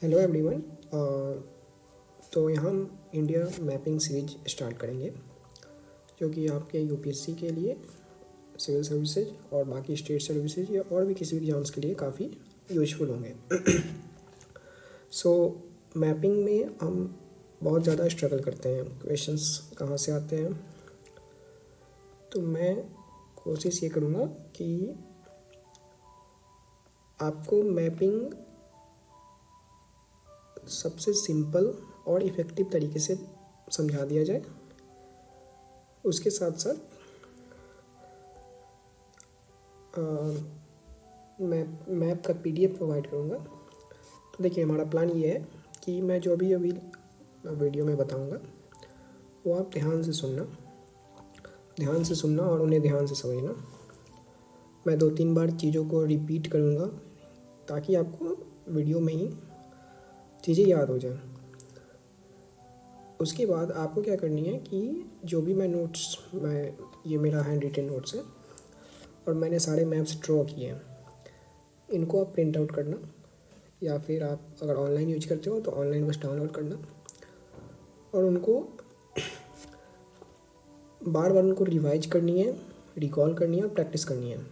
Hello everyone. तो यहाँ हम इंडिया मैपिंग सीरीज स्टार्ट करेंगे जो कि आपके यूपीएससी के लिए, सिविल सर्विसेज और बाकी स्टेट सर्विसेज या और भी किसी भी एग्जाम्स के लिए काफ़ी यूजफुल होंगे। मैपिंग में हम बहुत ज़्यादा स्ट्रगल करते हैं, क्वेश्चंस कहाँ से आते हैं। तो मैं कोशिश ये करूँगा कि आपको मैपिंग सबसे सिंपल और इफ़ेक्टिव तरीके से समझा दिया जाए। उसके साथ साथ मैप का पीडीएफ प्रोवाइड करूँगा। तो देखिए, हमारा प्लान ये है कि मैं जो भी अभी वीडियो में बताऊँगा वो आप ध्यान से सुनना और उन्हें ध्यान से समझना। मैं 2-3 बार चीज़ों को रिपीट करूँगा ताकि आपको वीडियो में ही चीज़ें याद हो जाएं। उसके बाद आपको क्या करनी है कि जो भी ये मेरा हैंड रिटन नोट्स है और मैंने सारे मैप्स ड्रॉ किए हैं, इनको आप प्रिंट आउट करना, या फिर आप अगर ऑनलाइन यूज करते हो तो ऑनलाइन बस डाउनलोड करना और उनको बार बार उनको रिवाइज करनी है, रिकॉल करनी है और प्रैक्टिस करनी है।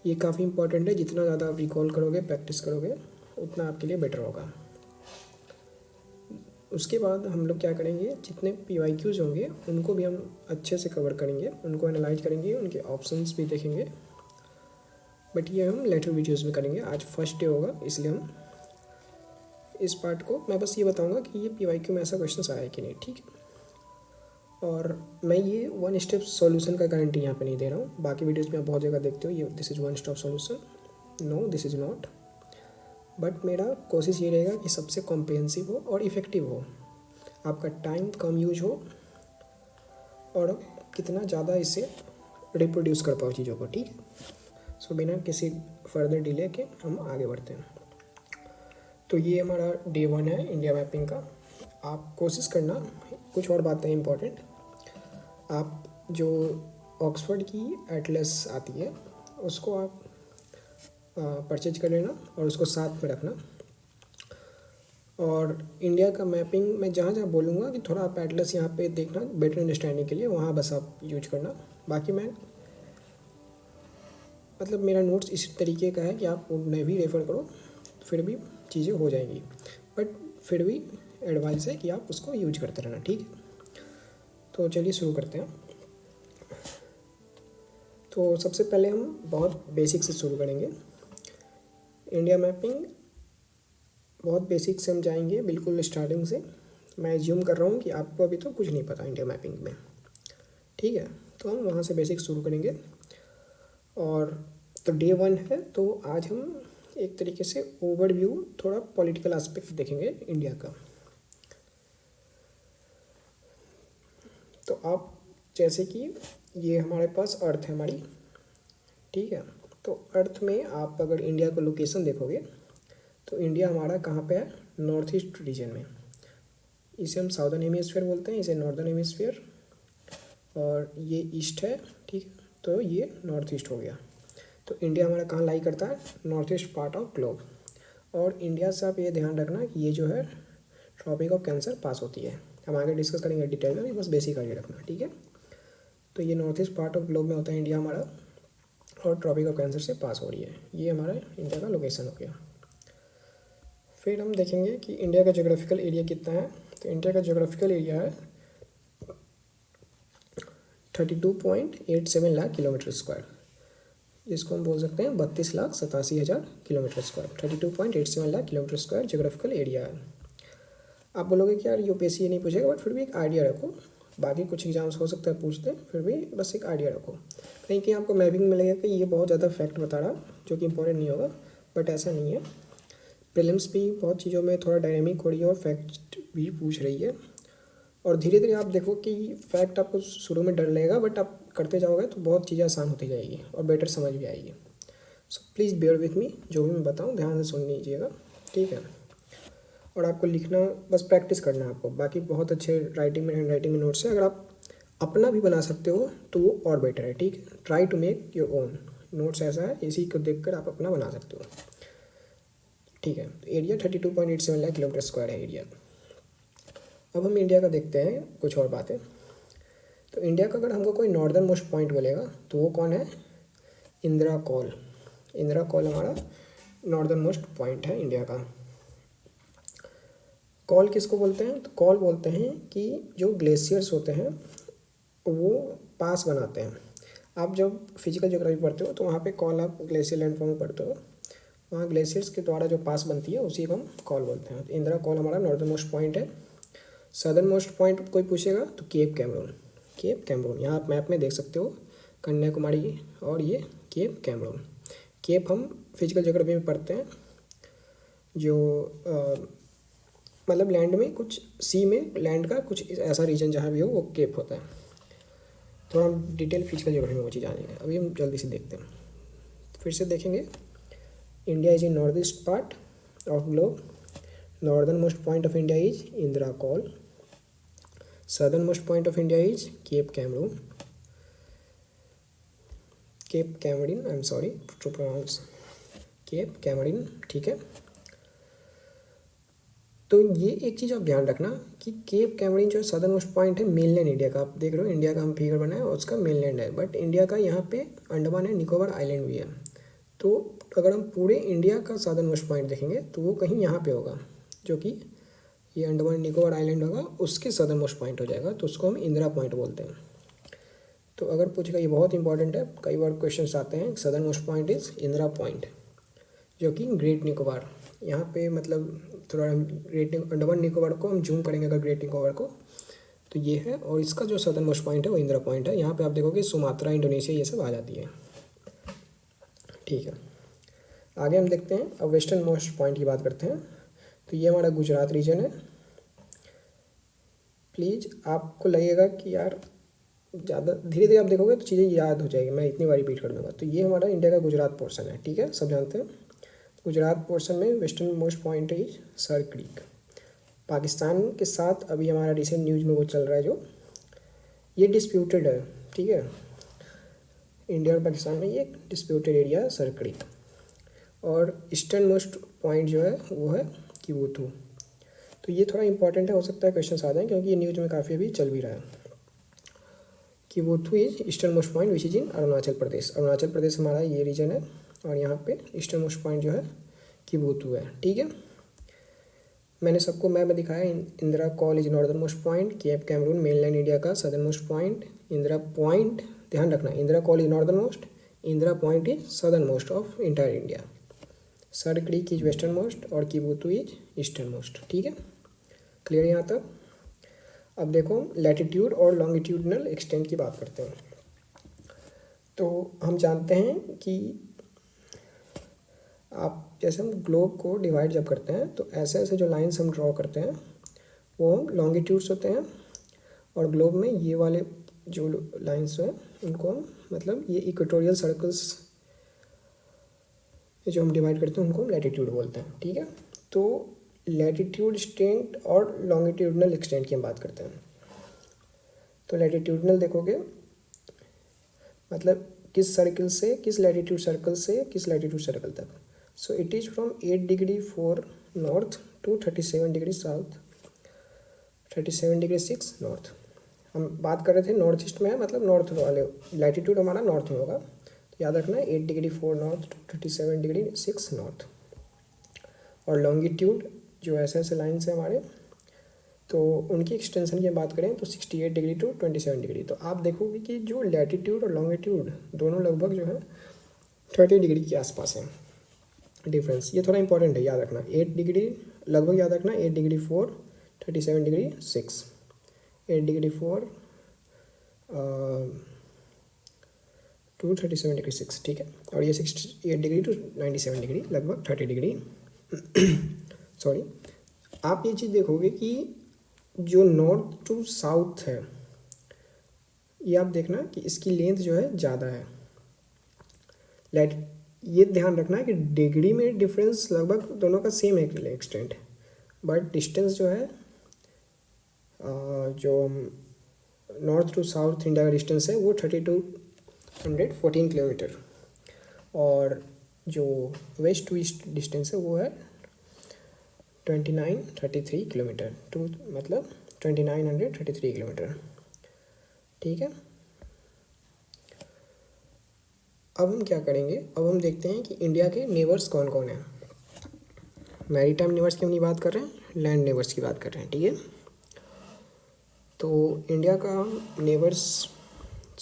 ये काफ़ी इंपॉर्टेंट है। जितना ज़्यादा आप रिकॉल करोगे, प्रैक्टिस करोगे, उतना आपके लिए बेटर होगा। उसके बाद हम लोग क्या करेंगे, जितने PYQs होंगे उनको भी हम अच्छे से कवर करेंगे, उनको एनालाइज करेंगे, उनके ऑप्शंस भी देखेंगे। बट ये हम लेटर वीडियोस में करेंगे। आज फर्स्ट डे होगा, इसलिए हम इस पार्ट को मैं बस ये बताऊंगा कि ये PYQ में ऐसा क्वेश्चन आया है कि नहीं, ठीक है। और मैं ये 1 स्टेप सॉल्यूशन का गारंटी यहाँ पे नहीं दे रहा हूँ। बाकी वीडियोस में आप बहुत जगह देखते हो ये this is 1 stop solution. No, this is not. But मेरा कोशिश ये रहेगा कि सबसे कॉम्प्रिहेंसिव हो और इफ़ेक्टिव हो, आपका टाइम कम यूज हो और कितना ज़्यादा इसे रिप्रोड्यूस कर पाओ चीज़ों को, ठीक है। बिना किसी फर्दर डिले के हम आगे बढ़ते हैं। तो ये हमारा डे 1 है इंडिया मैपिंग का। आप कोशिश करना, कुछ और बातें इंपॉर्टेंट, आप जो ऑक्सफोर्ड की एटलस आती है उसको आप परचेज कर लेना और उसको साथ में रखना। और इंडिया का मैपिंग मैं जहाँ जहाँ बोलूँगा कि थोड़ा आप एटलस यहाँ पे देखना बेटर अंडरस्टैंडिंग के लिए, वहाँ बस आप यूज करना। बाकी मेरा नोट्स इस तरीके का है कि आप उन्हें भी रेफ़र करो, फिर भी चीज़ें हो जाएंगी। बट फिर भी एडवाइस है कि आप उसको यूज करते रहना, ठीक है। तो चलिए शुरू करते हैं। तो सबसे पहले हम बहुत बेसिक से शुरू करेंगे। इंडिया मैपिंग बहुत बेसिक से हम जाएंगे, बिल्कुल स्टार्टिंग से। मैं एज्यूम कर रहा हूँ कि आपको अभी तो कुछ नहीं पता इंडिया मैपिंग में, ठीक है। तो हम वहाँ से बेसिक शुरू करेंगे। और तो डे 1 है, तो आज हम एक तरीके से ओवरव्यू, थोड़ा पॉलिटिकल एस्पेक्ट देखेंगे इंडिया का। तो आप जैसे कि ये हमारे पास अर्थ है हमारी, ठीक है। तो अर्थ में आप अगर इंडिया का लोकेशन देखोगे तो इंडिया हमारा कहाँ पे है, नॉर्थ ईस्ट रीजन में। इसे हम साउदर्न हेमिस्फीयर बोलते हैं, इसे नॉर्दर्न हेमिस्फीयर, और ये ईस्ट है, ठीक है। तो ये नॉर्थ ईस्ट हो गया। तो इंडिया हमारा कहाँ लाई करता है, north east part of globe. और इंडिया से आप ये ध्यान रखना कि ये जो है ट्रॉपिक ऑफ कैंसर पास होती है। हम आगे डिस्कस करेंगे डिटेल में, बस बेसिक आइडिया रखना, ठीक है। तो ये north east part of globe में होता है इंडिया हमारा, और ट्रॉपिक ऑफ कैंसर से पास हो रही है। ये हमारा इंडिया का लोकेशन हो गया। फिर हम देखेंगे कि इंडिया का जोग्राफिकल एरिया कितना है। तो इंडिया का जोग्राफिकल एरिया है 32.87 लाख किलोमीटर स्क्वायर, जिसको हम बोल सकते हैं 32,87,000 kilometre square. 32.87 lakh kilometre square geographical area है। आप बोलोगे कि यार यूपीएससी ये नहीं पूछेगा, बट फिर भी एक आइडिया रखो। बाकी कुछ एग्जाम्स हो सकता है पूछते हैं, फिर भी बस एक आइडिया रखो। कहीं कहीं आपको मैपिंग में लगेगा कि ये बहुत ज़्यादा फैक्ट बता रहा, जो कि इंपॉर्टेंट नहीं होगा, बट ऐसा नहीं है। प्रीलिम्स भी बहुत चीज़ों में थोड़ा डायनेमिक हो रही है और फैक्ट भी पूछ रही है। और धीरे धीरे आप देखो कि फैक्ट आपको शुरू में डर लगेगा, बट आप करते जाओगे तो बहुत चीज़ें आसान होती जाएगी और बेटर समझ भी आएगी। So please bear with me, जो भी मैं बताऊँ ध्यान से सुन लीजिएगा, ठीक है। और आपको लिखना, बस प्रैक्टिस करना है आपको। बाकी बहुत अच्छे राइटिंग में, हैंड राइटिंग में नोट्स है। अगर आप अपना भी बना सकते हो तो वो और बेटर है, ठीक है। Try to make your own notes. ऐसा है, इसी को देखकर आप अपना बना सकते हो। ठीक है। तो एरिया 32.87 लाख किलोमीटर स्क्वायर है एरिया। अब हम इंडिया का देखते हैं कुछ और बातें। तो इंडिया का अगर हमको कोई नॉर्दर्न मोस्ट पॉइंट बोलेगा तो वो कौन है? इंदिरा कॉल। इंदिरा कॉल हमारा नॉर्दर्न मोस्ट पॉइंट है इंडिया का। कॉल किसको बोलते हैं? तो कॉल बोलते हैं कि जो ग्लेशियर्स होते हैं वो पास बनाते हैं। आप जब फिजिकल ज्योग्राफी पढ़ते हो तो वहाँ पे कॉल आप ग्लेशियर लैंडफॉर्म में पढ़ते हो, वहाँ ग्लेशियर्स के द्वारा जो पास बनती है उसी को हम कॉल बोलते हैं। तो इंदिरा कॉल हमारा नॉर्दर्न मोस्ट पॉइंट है। सदर्न मोस्ट पॉइंट कोई पूछेगा तो केप कैमरून। केप कैमरून यहाँ आप मैप में देख सकते हो, कन्याकुमारी और ये केप कैमरून। केप हम फिजिकल ज्योग्राफी में पढ़ते हैं, जो मतलब लैंड में कुछ सी में लैंड का कुछ ऐसा रीजन जहाँ भी हो वो केप होता है। थोड़ा हम डिटेल फिजिकल ज्योग्राफी में वो चीज़ जानेंगे। अभी हम जल्दी से देखते हैं, फिर से देखेंगे। India is in north east part of globe. Northern most point of India is Indira col. Southern most point of India is Cape Cameroon, Cape Comorin, I am sorry to pronounce Cape Comorin. ठीक है। तो ये एक चीज़ आप ध्यान रखना कि cap Cambrian जो सदर्न मोस्ट पॉइंट है मेनलैंड इंडिया का, आप देख रहे हो इंडिया का हम फिगर बनाया और उसका मेनलैंड है, बट इंडिया का यहाँ पे अंडमान एंड निकोबार आइलैंड भी है। तो अगर हम पूरे इंडिया का सदर्न मोस्ट पॉइंट देखेंगे तो वो कहीं यहाँ पे होगा, जो कि ये अंडमान निकोबार आइलैंड होगा, उसके सदर्न मोस्ट पॉइंट हो जाएगा, तो उसको हम इंदिरा पॉइंट बोलते हैं। तो अगर पूछेगा, ये बहुत इंपॉर्टेंट है, कई बार क्वेश्चंस आते हैं, southern most point is Indira point, जो कि ग्रेट निकोबार यहाँ पे मतलब थोड़ा ग्रेट अंडमान निकोबार को हम जूम करेंगे अगर ग्रेट निकोबार को, तो ये है। और इसका जो सदर्न मोस्ट पॉइंट है वो इंदिरा पॉइंट है। यहाँ पे आप देखोगे सुमात्रा, इंडोनेशिया, ये सब आ जाती है। ठीक है, आगे हम देखते हैं। अब वेस्टर्न मोस्ट पॉइंट की बात करते हैं। तो ये हमारा गुजरात रीजन है। प्लीज़ आपको लगेगा कि यार ज़्यादा धीरे धीरे आप देखोगे तो चीज़ें याद हो जाएगी, मैं इतनी बार रिपीट कर दूँगा। तो ये हमारा इंडिया का गुजरात पोर्शन है। ठीक है, सब जानते हैं। गुजरात पोर्शन में western most point is sir creek. Pakistan के साथ अभी हमारा रिसेंट न्यूज़ में वो चल रहा है, जो ये डिस्प्यूटेड है। ठीक है, इंडिया और पाकिस्तान में ये डिस्प्यूटेड एरिया है सर क्रीक। और ईस्टर्न मोस्ट पॉइंट जो है वो है किवुथू। तो ये थोड़ा इंपॉर्टेंट है, हो सकता है क्वेश्चन आ जाए क्योंकि ये न्यूज़ में काफ़ी अभी चल भी रहा है। Kibithu is eastern most point which is in Arunachal Pradesh. Arunachal Pradesh हमारा ये रीजन है और यहाँ पे ईस्टर्न मोस्ट पॉइंट जो है किवुथू है। ठीक है, मैंने सबको मैप में दिखाया। Indira col is northern most point, Cape Comorin mainland India का southern most point, Indira point ध्यान रखना, Indira col is northern most, Indira point is southern most of entire India, Sir Creek is western most और किवुथू इज ईस्टर्न मोस्ट। ठीक है, clear यहाँ तक। अब देखो लैटिट्यूड और लॉन्गिट्यूडनल एक्सटेंट की बात करते हैं। तो हम जानते हैं कि आप जैसे हम ग्लोब को डिवाइड जब करते हैं तो ऐसे ऐसे जो लाइंस हम ड्रॉ करते हैं वो लॉन्गिट्यूड्स होते हैं, और ग्लोब में ये वाले जो लाइंस हैं उनको हम मतलब ये इक्वेटोरियल सर्कल्स जो हम डिवाइड करते हैं उनको हम लैटिट्यूड बोलते हैं। ठीक है, तो लैटिट्यूड एक्सटेंट और लॉन्गिट्यूडनल एक्सटेंट की हम बात करते हैं। तो लैटिट्यूडनल देखोगे मतलब किस सर्कल से, किस लैटिट्यूड सर्कल से किस लैटिट्यूड सर्कल तक। So it is from 8 degree 4 north to 37 degree south, 37 degree 6 north. हम बात कर रहे थे नॉर्थ ईस्ट में है, मतलब नॉर्थ वाले लैटिट्यूड हमारा नॉर्थ में होगा। तो याद रखना 8 degree 4 north to 37 degree 6 north. और लॉन्गिट्यूड जो ऐसे ऐसे लाइन्स हैं हमारे, तो उनकी एक्सटेंशन की बात करें तो 68 डिग्री टू 27 डिग्री। तो आप देखोगे कि जो लैटिट्यूड और लॉन्गिट्यूड दोनों लगभग जो है 30 डिग्री के आसपास है डिफरेंस। ये थोड़ा इंपॉर्टेंट है, याद रखना 8 डिग्री लगभग, याद रखना 8 degree 4 37 degree 6, 8 degree 4 to 37 degree 6। ठीक है, और ये 68 डिग्री टू 97 डिग्री लगभग 30 डिग्री सॉरी। आप ये चीज़ देखोगे कि जो नॉर्थ टू साउथ है ये आप देखना कि इसकी लेंथ जो है ज़्यादा है। ये ध्यान रखना कि डिग्री में डिफरेंस लगभग दोनों का सेम है एक्सटेंट, बट डिस्टेंस जो है जो नॉर्थ टू साउथ इंडिया का डिस्टेंस है वो 3214 किलोमीटर, और जो वेस्ट टू ईस्ट डिस्टेंस है वो है 2933 किलोमीटर, टू मतलब 2933 किलोमीटर। ठीक है, अब हम क्या करेंगे, अब हम देखते हैं कि इंडिया के नेबर्स कौन कौन हैं। मैरीटाइम नेबर्स की हम नहीं बात कर रहे हैं, लैंड नेबर्स की बात कर रहे हैं। ठीक है, तो इंडिया का नेबर्स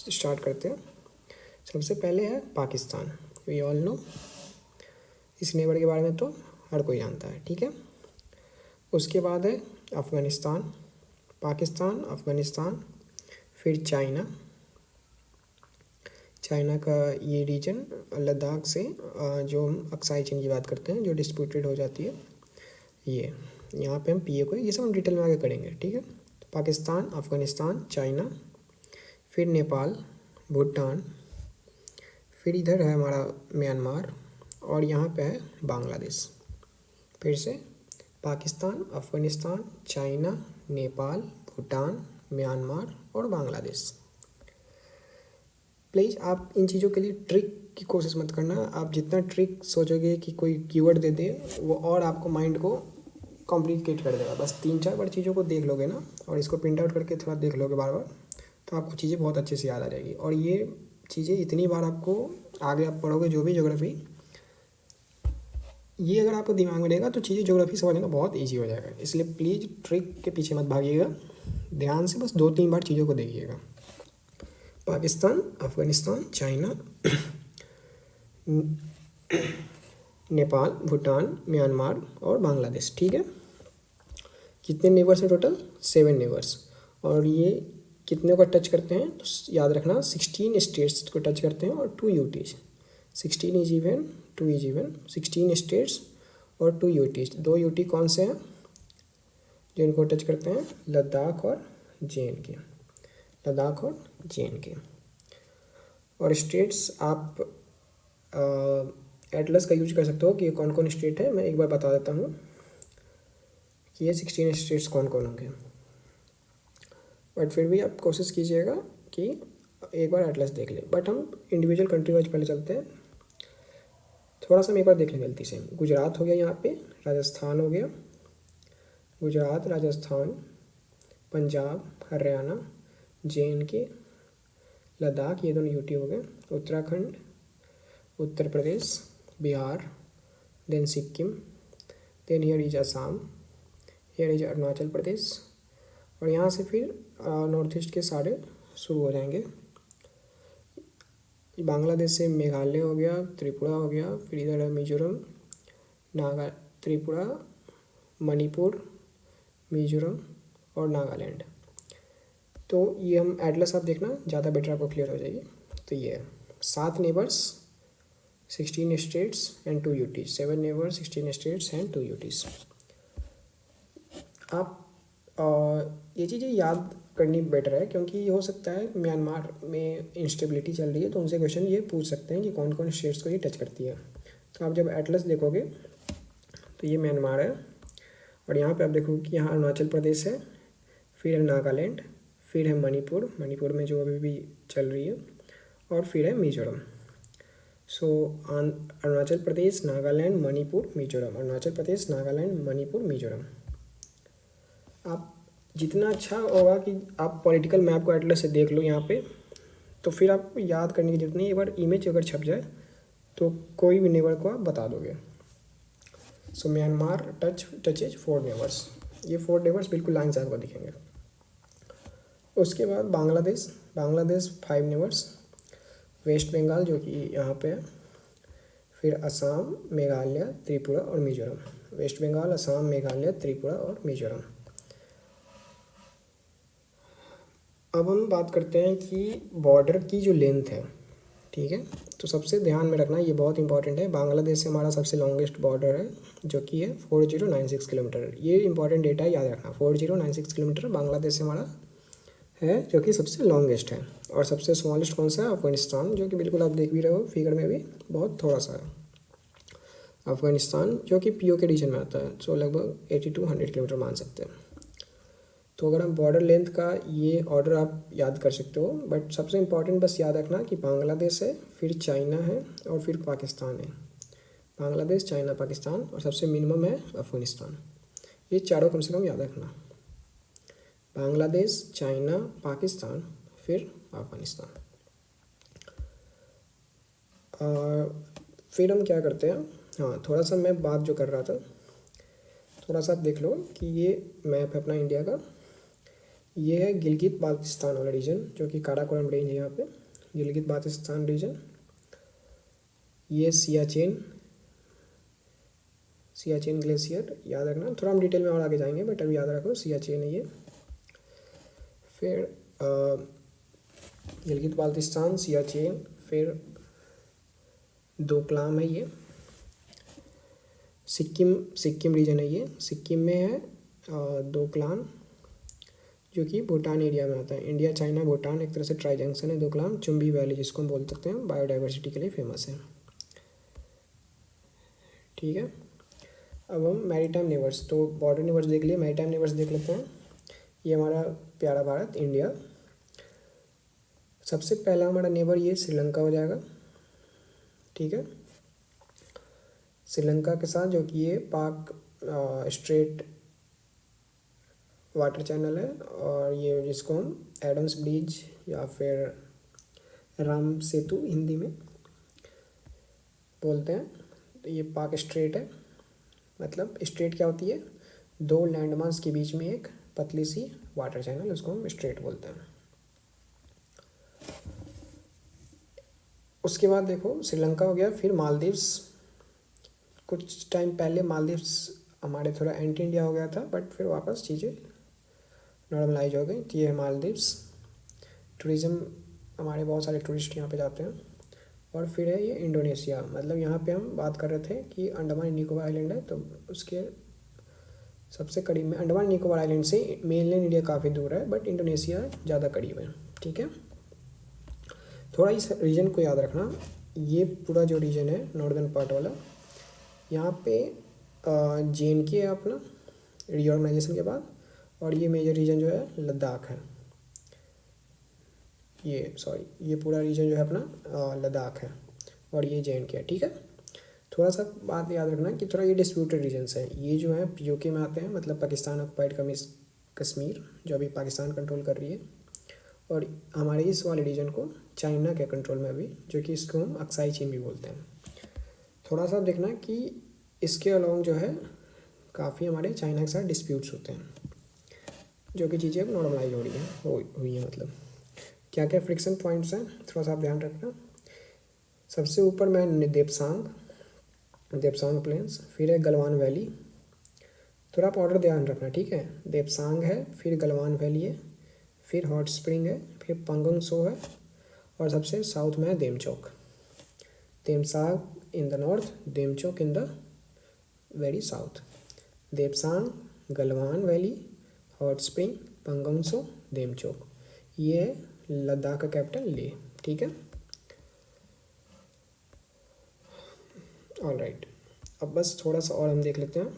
स्टार्ट करते हैं। सबसे पहले है पाकिस्तान। वी ऑल नो, इस नेबर के बारे में तो हर कोई जानता है। ठीक है, उसके बाद है अफ़गानिस्तान, पाकिस्तान, अफ़गानिस्तान, फिर चाइना। चाइना का ये रीजन लद्दाख से जो हम अक्साई चीन की बात करते हैं, जो डिस्प्यूटेड हो जाती है, ये यहाँ पे हम पीए को, ये सब हम डिटेल में आगे करेंगे। ठीक है, तो पाकिस्तान, अफ़गानिस्तान, चाइना, फिर नेपाल, भूटान, फिर इधर है हमारा म्यांमार, और यहाँ पे है बांग्लादेश। फिर से पाकिस्तान, अफ़गानिस्तान, चाइना, नेपाल, भूटान, म्यांमार और बांग्लादेश। प्लीज़ आप इन चीज़ों के लिए ट्रिक की कोशिश मत करना। आप जितना ट्रिक सोचोगे कि कोई कीवर्ड दे दे, वो और आपको माइंड को कॉम्प्लिकेट कर देगा। बस 3-4 बार चीज़ों को देख लोगे ना, और इसको प्रिंट आउट करके थोड़ा देख लोगे बार बार, तो आपको चीज़ें बहुत अच्छे से याद आ जाएगी। और ये चीज़ें इतनी बार आपको आगे आप पढ़ोगे जो भी ज्योग्राफी, ये अगर आपको दिमाग में रहेगा तो चीज़ें ज्योग्राफी समझना बहुत ईजी हो जाएगा। इसलिए प्लीज़ ट्रिक के पीछे मत भागिएगा, ध्यान से बस 2-3 बार चीज़ों को देखिएगा। पाकिस्तान, अफ़गानिस्तान, चाइना, नेपाल, भूटान, म्यांमार और बांग्लादेश। ठीक है, कितने नेबर्स हैं टोटल? 7 नेबर्स। और ये कितने को टच करते हैं तो याद रखना, 16 स्टेट्स को टच करते हैं और 2 UTs. 16 is even, 2 is even, 16 states और 2 यूटीज। 2 यूटी कौन से हैं जो इनको टच करते हैं? लद्दाख और JNK, लद्दाख और JNK। और स्टेट्स आप एटलस का यूज कर सकते हो कि कौन कौन स्टेट है। मैं एक बार बता देता हूँ कि ये 16 स्टेट्स कौन कौन होंगे, बट फिर भी आप कोशिश कीजिएगा कि एक बार एटलस देख लें। बट हम इंडिविजुअल कंट्री वाइज पहले चलते हैं। थोड़ा सा हम एक बार देख लें गलती से। गुजरात हो गया यहाँ पे, राजस्थान हो गया, गुजरात, राजस्थान, पंजाब, हरियाणा, JNK, लद्दाख, ये दोनों यूटी हो गए, Uttarakhand, Uttar Pradesh, Bihar, then Sikkim, then here is Assam, here is Arunachal Pradesh, और यहाँ से फिर नॉर्थ ईस्ट के सारे शुरू हो जाएंगे। बांग्लादेश से मेघालय हो गया, त्रिपुरा हो गया, फिर इधर है मिजोरम, नागा, त्रिपुरा, मणिपुर, मिजोरम और नागालैंड। तो ये हम एटलस आप देखना, ज़्यादा बेटर आपको क्लियर हो जाएगी। तो ये 7 neighbours, 16 states and 2 UTs. 7 neighbours, 16 states and 2 UTs. आप ये चीज़ें याद करनी बेटर है, क्योंकि हो सकता है म्यांमार में इंस्टेबिलिटी चल रही है, तो उनसे क्वेश्चन ये पूछ सकते हैं कि कौन कौन स्टेट्स को ये टच करती है। तो आप जब एटलस देखोगे तो ये म्यांमार है, और यहाँ पे आप देखोगे कि यहाँ अरुणाचल प्रदेश है, फिर है नागालैंड, फिर है मणिपुर, मणिपुर में जो अभी भी चल रही है, और फिर है मिजोरम। सो अरुणाचल प्रदेश, नागालैंड, मणिपुर, मिजोरम, अरुणाचल प्रदेश, नागालैंड, मणिपुर, मिजोरम। आप जितना अच्छा होगा कि आप पॉलिटिकल मैप को एटलस से देख लो यहाँ पे, तो फिर आपको याद करने की जरूरत नहीं है। एक बार इमेज अगर छप जाए तो कोई भी नेबर को आप बता दोगे। सो म्यांमार टचेज 4 नेबर्स। ये 4 नेबर्स बिल्कुल लाइन से आपको दिखेंगे। उसके बाद बांग्लादेश, बांग्लादेश 5 नेबर्स, वेस्ट बंगाल जो कि यहाँ पे है, फिर असम, मेघालय, त्रिपुरा और मिजोरम। वेस्ट बंगाल, असम, मेघालय, त्रिपुरा और मिजोरम। अब हम बात करते हैं कि बॉर्डर की जो लेंथ है। ठीक है, तो सबसे ध्यान में रखना, ये बहुत इंपॉर्टेंट है। बांग्लादेश से हमारा सबसे लॉन्गेस्ट बॉर्डर है जो कि है 4096 किलोमीटर। ये इंपॉर्टेंट डेटा है, याद रखना। 4096 किलोमीटर बांग्लादेश से हमारा है, जो कि सबसे लॉन्गेस्ट है। और सबसे स्मॉलेस्ट कौन सा है? अफगानिस्तान, जो कि बिल्कुल आप देख भी रहे हो फिगर में भी, बहुत थोड़ा सा है अफगानिस्तान, जो कि POK रीजन में आता है। सो लगभग 80 to 100 किलोमीटर मान सकते हैं। तो अगर हम बॉर्डर लेंथ का ये ऑर्डर आप याद कर सकते हो, बट सबसे इम्पॉर्टेंट बस याद रखना कि बांग्लादेश है, फिर चाइना है और फिर पाकिस्तान है। बांग्लादेश, चाइना, पाकिस्तान, और सबसे मिनिमम है अफगानिस्तान। ये चारों कम से कम याद रखना, बांग्लादेश, चाइना, पाकिस्तान, फिर अफगानिस्तान। फिर हम क्या करते हैं, हाँ थोड़ा सा मैं बात जो कर रहा था, थोड़ा सा आप देख लो कि ये मैप है अपना इंडिया का। ये है गिलगित बाल्टिस्तान वाला रीजन, जो कि काराकोरम रेंज है यहाँ पे, गिलगित बाल्टिस्तान रीजन। ये सियाचिन ग्लेशियर याद रखना, थोड़ा हम डिटेल में और आगे जाएंगे बट अभी याद रखो सियाचिन है ये। फिर गिलगित बाल्टिस्तान, सियाचिन, फिर डोकलाम है ये। सिक्किम रीजन है ये, सिक्किम में है डोकलाम, जो कि भूटान एरिया में आता है। इंडिया, चाइना, भूटान एक तरह से ट्राई जंक्शन है डोकलाम। चुम्बी वैली जिसको हम बोल सकते हैं, बायोडाइवर्सिटी के लिए फेमस है। ठीक है, अब हम मैरीटाइम नेबर्स, तो बॉर्डर नेबर्स देख लिए, मैरीटाइम नेबर्स देख लेते हैं। ये हमारा प्यारा भारत इंडिया, सबसे पहला हमारा नेबर ये श्रीलंका हो जाएगा। ठीक है, श्रीलंका के साथ जो कि ये पाक स्ट्रेट वाटर चैनल है, और ये जिसको हम एडम्स ब्रिज या फिर राम सेतु हिंदी में बोलते हैं। तो ये पाक स्ट्रेट है, मतलब स्ट्रेट क्या होती है, दो लैंडमास के बीच में एक पतली सी वाटर चैनल, उसको हम स्ट्रेट बोलते हैं। उसके बाद देखो श्रीलंका हो गया, फिर मालदीव्स। कुछ टाइम पहले मालदीव्स हमारे थोड़ा एंटी इंडिया हो गया था, बट फिर वापस चीज़ें नॉर्मलाइज हो गई। तो ये है मालदीव्स। टूरिज़्म, हमारे बहुत सारे टूरिस्ट यहाँ पे जाते हैं। और फिर है ये इंडोनेशिया, मतलब यहाँ पे हम बात कर रहे थे कि अंडमान निकोबार आइलैंड है, तो उसके सबसे करीब में अंडमान निकोबार आइलैंड से मेनलैंड इंडिया काफ़ी दूर है, बट इंडोनेशिया ज़्यादा करीब है। ठीक है, थोड़ा इस रीजन को याद रखना। ये पूरा जो रीजन है नॉर्दर्न पार्ट वाला, यहाँ पे JNK है अपना रीऑर्गेनाइजेशन के बाद, और ये मेजर रीजन जो है लद्दाख है। ये पूरा रीजन जो है अपना लद्दाख है, और ये JNK है। ठीक है, थोड़ा सा बात याद रखना कि थोड़ा ये डिस्प्यूटेड रीजन्स हैं। ये जो है POK में आते हैं, मतलब पाकिस्तान ऑक्युपाइड कश्मीर, जो अभी पाकिस्तान कंट्रोल कर रही है। और हमारे इस वाले रीजन को चाइना के कंट्रोल में अभी, जो कि इसको हम अक्साई चीन भी बोलते हैं। थोड़ा सा देखना कि इसके अलॉन्ग जो है काफ़ी हमारे चाइना के साथ डिस्प्यूट्स होते हैं, जो कि चीज़ें अब नॉर्मलाइज हो रही हैं, हुई हैं। मतलब क्या क्या फ्रिक्शन पॉइंट्स हैं, थोड़ा सा आप ध्यान रखना। सबसे ऊपर में देपसांग प्लेन्स, फिर है गलवान वैली। थोड़ा आप ऑर्डर ध्यान रखना, ठीक है। देपसांग है, फिर गलवान वैली है, फिर हॉट स्प्रिंग है, फिर पंगोंग सो है, और सबसे साउथ में है Demchok. Depsang in the north, Demchok in the very south. Depsang, Galwan valley, hot spring, Pangong Tso, Demchok. ये है लद्दाख का कैपिटल लेह। ठीक है, ऑलराइट। अब बस थोड़ा सा और हम देख लेते हैं।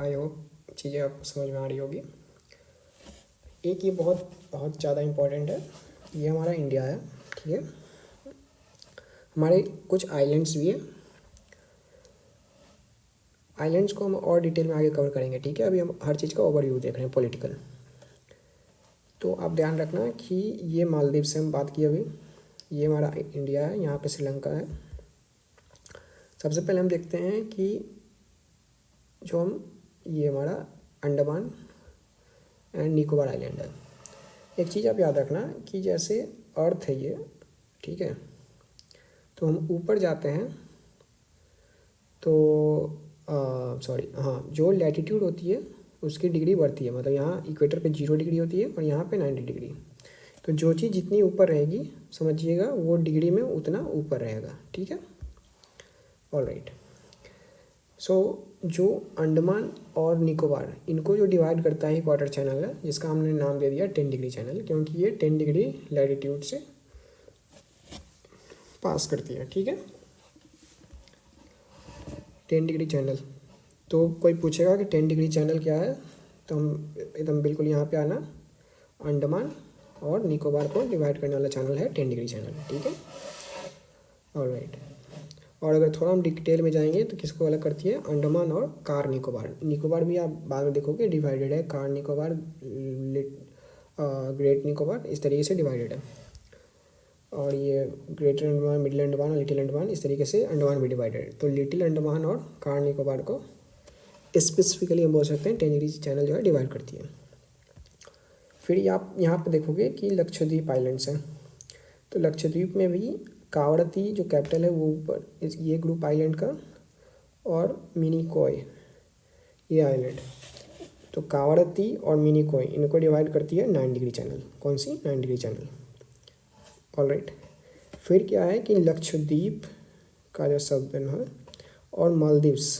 आई होप चीज़ें आपको समझ में आ रही होगी। एक ये बहुत बहुत ज़्यादा इम्पोर्टेंट है, ये हमारा इंडिया है। ठीक है, हमारे कुछ आइलैंड्स भी है। आइलैंड्स को हम और डिटेल में आगे कवर करेंगे। ठीक है, अभी हम हर चीज़ का ओवरव्यू देख रहे हैं पॉलिटिकल। तो आप ध्यान रखना कि ये मालदीव से हम बात की अभी, ये हमारा इंडिया है, यहाँ पे श्रीलंका है। सबसे पहले हम देखते हैं कि जो ये हमारा अंडमान एंड निकोबार आइलैंड है। एक चीज़ आप याद रखना कि जैसे अर्थ है ये, ठीक है, तो हम ऊपर जाते हैं तो जो लैटिट्यूड होती है उसकी डिग्री बढ़ती है। मतलब यहाँ इक्वेटर पे 0 डिग्री होती है और यहाँ पे 90 डिग्री। तो जो चीज़ जितनी ऊपर रहेगी समझिएगा वो डिग्री में उतना ऊपर रहेगा। ठीक है, ऑलराइट। सो जो अंडमान और निकोबार, इनको जो डिवाइड करता है इक्वाटर चैनल है, जिसका हमने नाम दे दिया 10 डिग्री चैनल, क्योंकि ये 10 डिग्री लैटिट्यूड से पास करती है। ठीक है, 10 डिग्री चैनल। तो कोई पूछेगा कि 10 डिग्री चैनल क्या है, तो हम एकदम बिल्कुल यहाँ पे आना, अंडमान और निकोबार को डिवाइड करने वाला चैनल है 10 डिग्री चैनल। ठीक है, ऑलराइट। और अगर थोड़ा हम डिटेल में जाएंगे तो किसको अलग करती है, अंडमान और कार निकोबार। निकोबार भी आप बाद में देखोगे डिवाइडेड है, कार निकोबार, ग्रेट निकोबार, इस तरीके से डिवाइडेड है। और ये ग्रेटर अंडमान, मिडिल अंडमान और लिटिल अंडमान, इस तरीके से अंडमान भी डिवाइडेड है। तो लिटिल अंडमान और कार निकोबार को स्पेसिफिकली हम बोल सकते हैं 10 डिग्री चैनल जो है डिवाइड करती है। फिर आप यहाँ पर देखोगे कि लक्षद्वीप आइलैंड्स हैं। तो लक्षद्वीप में भी कावरत्ती जो कैपिटल है वो ऊपर, ये ग्रुप आइलैंड का, और मिनिकॉय ये आइलैंड। तो कावरत्ती और मिनिकॉय इनको डिवाइड करती है 9 डिग्री चैनल। कौन सी? 9 डिग्री चैनल। ऑलराइट। फिर क्या है कि लक्षद्वीप का जो सब है और मालदीव्स,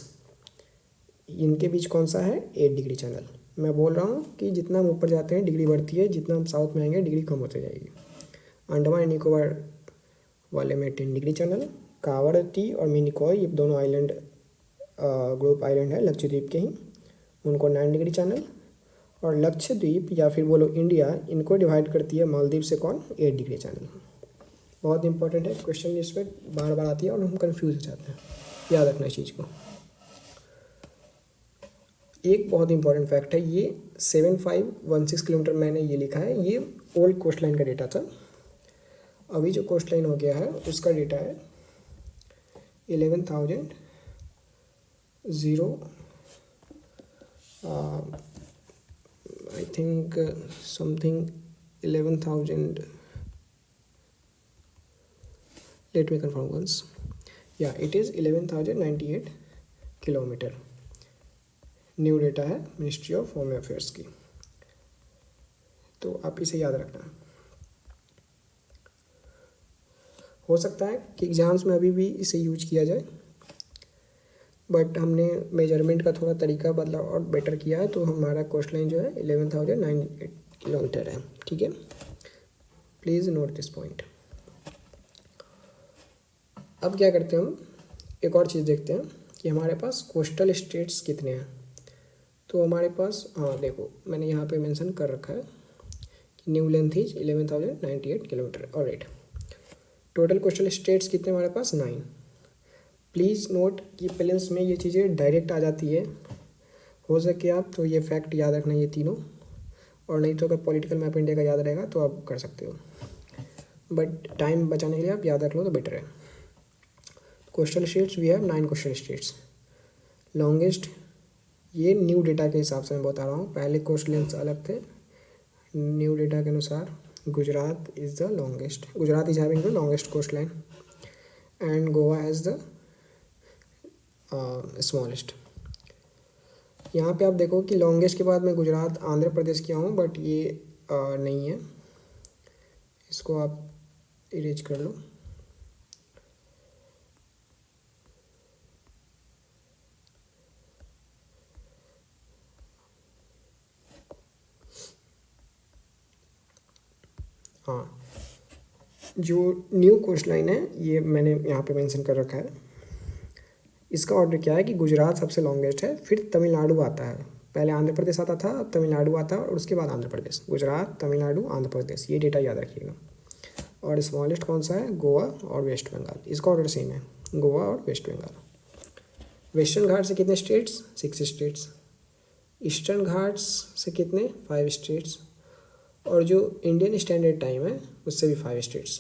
इनके बीच कौन सा है? 8 डिग्री चैनल। मैं बोल रहा हूँ कि जितना हम ऊपर जाते हैं डिग्री बढ़ती है, जितना हम साउथ में आएंगे डिग्री कम होती जाएगी। अंडमान एंड निकोबार वाले में 10 डिग्री चैनल। कावरत्ती और मिनिकॉय ये दोनों आइलैंड ग्रुप आइलैंड है लक्षद्वीप के ही, उनको 9 डिग्री चैनल। और लक्षद्वीप या फिर बोलो इंडिया, इनको डिवाइड करती है मालदीव से कौन? 8 डिग्री चैनल। बहुत इंपॉर्टेंट है क्वेश्चन, इस पर बार बार आती है और हम कंफ्यूज हो जाते हैं, याद रखना इस चीज़ को। एक बहुत इंपॉर्टेंट फैक्ट है, ये 7516 किलोमीटर मैंने ये लिखा है, ये ओल्ड कोस्ट लाइन का डेटा था। अभी जो कोस्ट लाइन हो गया है उसका डेटा है 11,000 I think something 11,000, let me confirm once, या it is 11,098 kilometre. New data है मिनिस्ट्री ऑफ होम अफेयर्स की, तो आप इसे याद रखना। हो सकता है कि एग्ज़ाम्स में अभी भी इसे यूज किया जाए, बट हमने मेजरमेंट का थोड़ा तरीका बदला और बेटर किया है, तो हमारा कोस्ट लाइन जो है 11,098 किलोमीटर है। ठीक है, प्लीज़ नोट दिस पॉइंट। अब क्या करते हैं हम, एक और चीज़ देखते हैं कि हमारे पास कोस्टल स्टेट्स कितने हैं। तो हमारे पास, हाँ देखो मैंने यहाँ पे मेंशन कर रखा है कि new length is 11,098 kilometre. Alright, total coastal states कितने हमारे पास? 9। प्लीज़ नोट कि प्रीलिम्स में ये चीज़ें डायरेक्ट आ जाती है, हो सके आप तो ये फैक्ट याद रखना ये तीनों, और नहीं तो अगर पॉलिटिकल मैप इंडिया का याद रहेगा तो आप कर सकते हो, बट टाइम बचाने के लिए आप याद रख लो तो बेटर है। Coastal states we have 9 coastal states. Longest, ये न्यू डेटा के हिसाब से मैं बता रहा हूँ, पहले कोस्ट लेंथ अलग थे, न्यू डेटा के अनुसार Gujarat is the longest, Gujarat is having the longest coast line and Goa has the smallest. यहाँ पे आप देखो कि लॉन्गेस्ट के बाद मैं गुजरात आंध्र प्रदेश किया हूँ, बट ये नहीं है, इसको आप इरेज कर लो। हाँ, जो न्यू कोस्ट लाइन है ये मैंने यहाँ पे मेंशन कर रखा है। इसका ऑर्डर क्या है कि गुजरात सबसे लॉन्गेस्ट है, फिर तमिलनाडु आता है, पहले आंध्र प्रदेश आता था, अब तमिलनाडु आता है और उसके बाद आंध्र प्रदेश। गुजरात, तमिलनाडु, आंध्र प्रदेश, ये डेटा याद रखिएगा। और स्मॉलेस्ट कौन सा है? गोवा और वेस्ट बंगाल। इसका ऑर्डर सेम है, गोवा और वेस्ट बंगाल। वेस्टर्न घाट से कितने स्टेट्स? 6 स्टेट्स। ईस्टर्न घाट्स से कितने? 5 स्टेट्स। और जो इंडियन स्टैंडर्ड टाइम है उससे भी 5 स्टेट्स।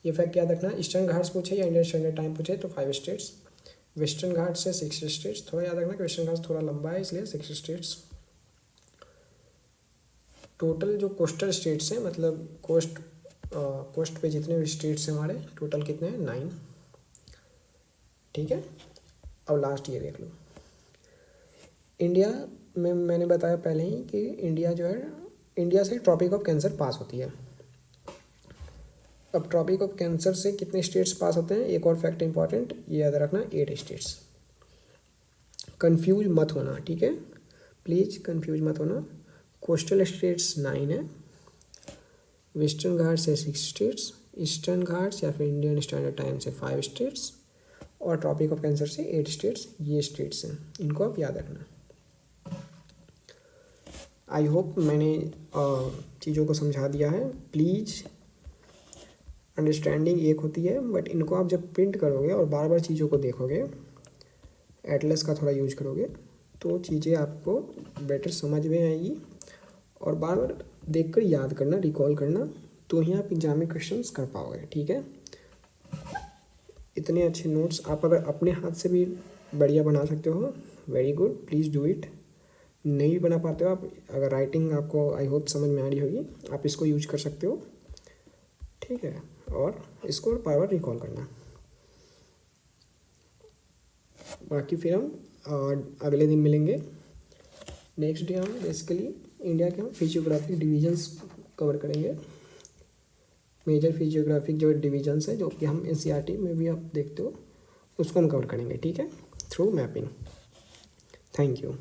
ये फैक्ट याद रखना, ईस्टर्न घाट्स पूछे या इंडियन स्टैंडर्ड टाइम पूछे तो 5 स्टेट्स। वेस्टर्न घाट से 6 स्टेट्स। थोड़ा याद रखना कि वेस्टर्न घाट थोड़ा लंबा है इसलिए 6 स्टेट्स। टोटल जो कोस्टल स्टेट्स हैं, मतलब कोस्ट पे जितने भी स्टेट्स हैं हमारे, टोटल कितने हैं? 9। ठीक है, अब लास्ट ये देख लो। इंडिया में मैंने बताया पहले ही कि इंडिया जो है, इंडिया से ट्रॉपिक ऑफ कैंसर पास होती है। अब ट्रॉपिक ऑफ कैंसर से कितने स्टेट्स पास होते हैं? एक और फैक्ट इंपॉर्टेंट ये याद रखना, 8 स्टेट्स। कंफ्यूज मत होना, ठीक है, प्लीज़ कंफ्यूज मत होना। कोस्टल स्टेट्स 9 है, वेस्टर्न घाट से 6 स्टेट्स, ईस्टर्न घाट्स या फिर इंडियन स्टैंडर्ड टाइम से 5 स्टेट्स, और ट्रॉपिक ऑफ कैंसर से 8 स्टेट्स। ये स्टेट्स हैं, इनको आप याद रखना। आई होप मैंने चीज़ों को समझा दिया है। प्लीज़ अंडरस्टैंडिंग एक होती है, बट इनको आप जब प्रिंट करोगे और बार बार चीज़ों को देखोगे, एटलस का थोड़ा यूज करोगे, तो चीज़ें आपको बेटर समझ में आएगी और बार बार देख कर याद करना, रिकॉल करना, तो ही आप एग्जाम में क्वेश्चंस कर पाओगे। ठीक है, इतने अच्छे नोट्स आप अगर अपने हाथ से भी बढ़िया बना सकते हो, very good, please do it. नहीं भी बना पाते हो आप, अगर राइटिंग आपको आई होप समझ में आ रही होगी, आप इसको यूज कर सकते हो। ठीक है, और इसको बार बार रिकॉल करना। बाकी फिर हम अगले दिन मिलेंगे। नेक्स्ट डे हम बेसिकली इंडिया के हम फिजियोग्राफिक डिविजन्स कवर करेंगे, मेजर फिजियोग्राफिक जो डिविजन्स है, जो कि हम एनसीईआरटी में भी आप देखते हो, उसको हम कवर करेंगे। ठीक है, थ्रू मैपिंग। Thank you.